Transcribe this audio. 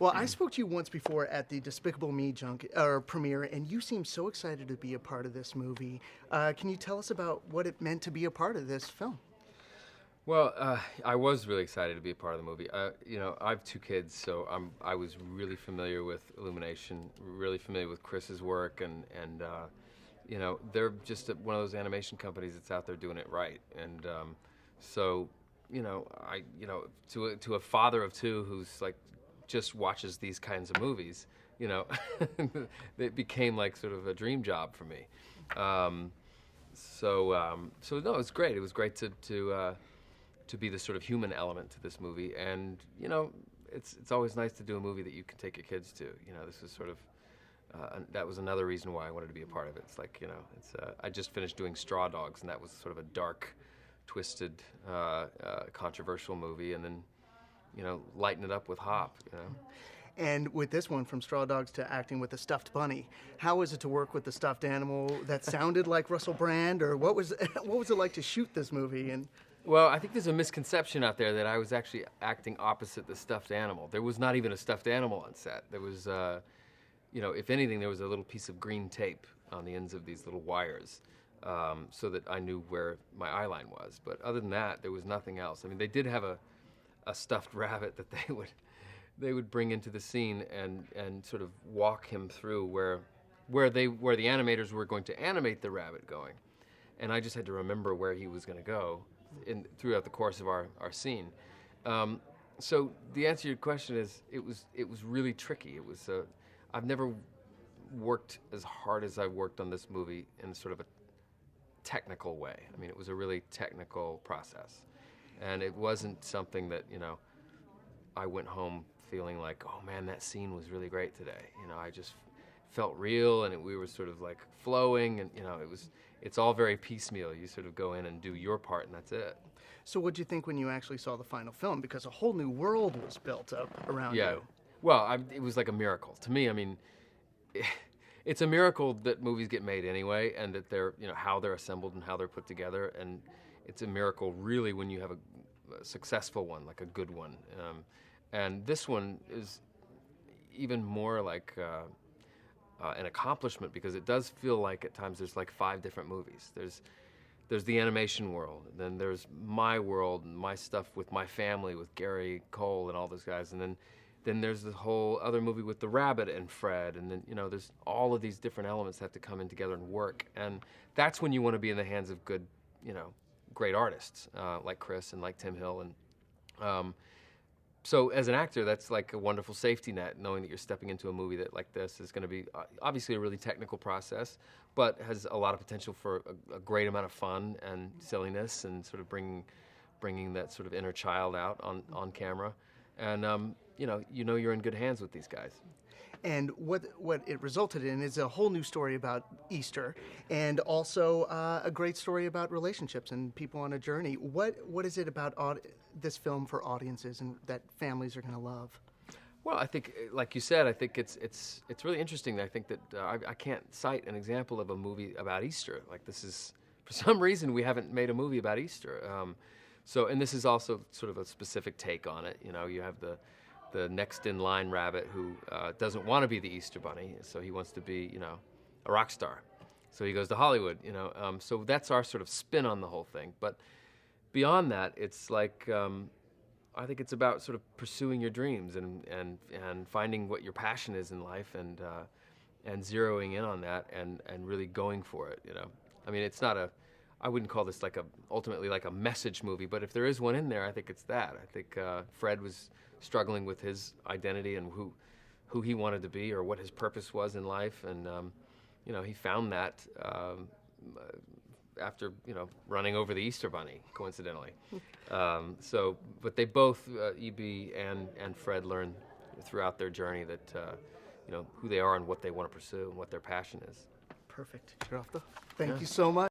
Well, I spoke to you once before at the Despicable Me premiere, and you seemed so excited to be a part of this movie. Can you tell us about what it meant to be a part of this film? Well, I was really excited to be a part of the movie. I have two kids, so I was really familiar with Illumination, really familiar with Chris's work, and they're just one of those animation companies that's out there doing it right. And so, to a father of two who's like just watches these kinds of movies, it became like sort of a dream job for me. So no, it was great. It was great to be the sort of human element to this movie, and it's always nice to do a movie that you can take your kids to. This is sort of that was another reason why I wanted to be a part of it. It's like I just finished doing Straw Dogs, and that was sort of a dark, twisted, controversial movie, and then lighten it up with Hop. And with this one, from Straw Dogs to acting with a stuffed bunny, how is it to work with the stuffed animal that sounded like Russell Brand, or what was it like to shoot this movie? And well, I think there's a misconception out there that I was actually acting opposite the stuffed animal. There was not even a stuffed animal on set. There was, if anything, there was a little piece of green tape on the ends of these little wires, so that I knew where my eye line was. But other than that, there was nothing else. I mean, they did have a stuffed rabbit that they would bring into the scene and sort of walk him through where the animators were going to animate the rabbit going, and I just had to remember where he was going to go throughout the course of our scene. So the answer to your question is it was really tricky. It was I've never worked as hard as I worked on this movie in sort of a technical way. I mean, it was a really technical process, and it wasn't something that I went home feeling like, oh man, that scene was really great today. I just felt real, and we were sort of like flowing, and it's all very piecemeal. You sort of go in and do your part, and that's it. So what did you think when you actually saw the final film? Because a whole new world was built up around you. Well, it was like a miracle. To me, I mean, it's a miracle that movies get made anyway, and that they're, how they're assembled and how they're put together. And it's a miracle, really, when you have a successful one, like a good one. And this one is even more like an accomplishment, because it does feel like at times there's like 5 different movies. There's the animation world, and then there's my world and my stuff with my family, with Gary Cole and all those guys, and then there's the whole other movie with the rabbit and Fred, and then there's all of these different elements that have to come in together and work, and that's when you want to be in the hands of good, great artists like Chris and like Tim Hill, and so as an actor, that's like a wonderful safety net, knowing that you're stepping into a movie that like this is going to be obviously a really technical process, but has a lot of potential for a great amount of fun and silliness, and sort of bringing that sort of inner child out on camera. And you're in good hands with these guys. And what it resulted in is a whole new story about Easter, and also a great story about relationships and people on a journey. What is it about this film for audiences and that families are going to love? Well, I think, like you said, I think it's really interesting. I think that I can't cite an example of a movie about Easter. Like, this is, for some reason, we haven't made a movie about Easter. And this is also sort of a specific take on it. You have the next in line rabbit who doesn't want to be the Easter Bunny, so he wants to be, a rock star. So he goes to Hollywood, So that's our sort of spin on the whole thing. But beyond that, it's like, I think it's about sort of pursuing your dreams and finding what your passion is in life, and zeroing in on that and really going for it. I mean, it's not I wouldn't call this ultimately like a message movie, but if there is one in there, I think it's that. I think Fred was struggling with his identity and who he wanted to be, or what his purpose was in life, and he found that after running over the Easter Bunny, coincidentally. But they both, E.B. and Fred, learn throughout their journey that who they are and what they want to pursue and what their passion is. Perfect. Thank you so much.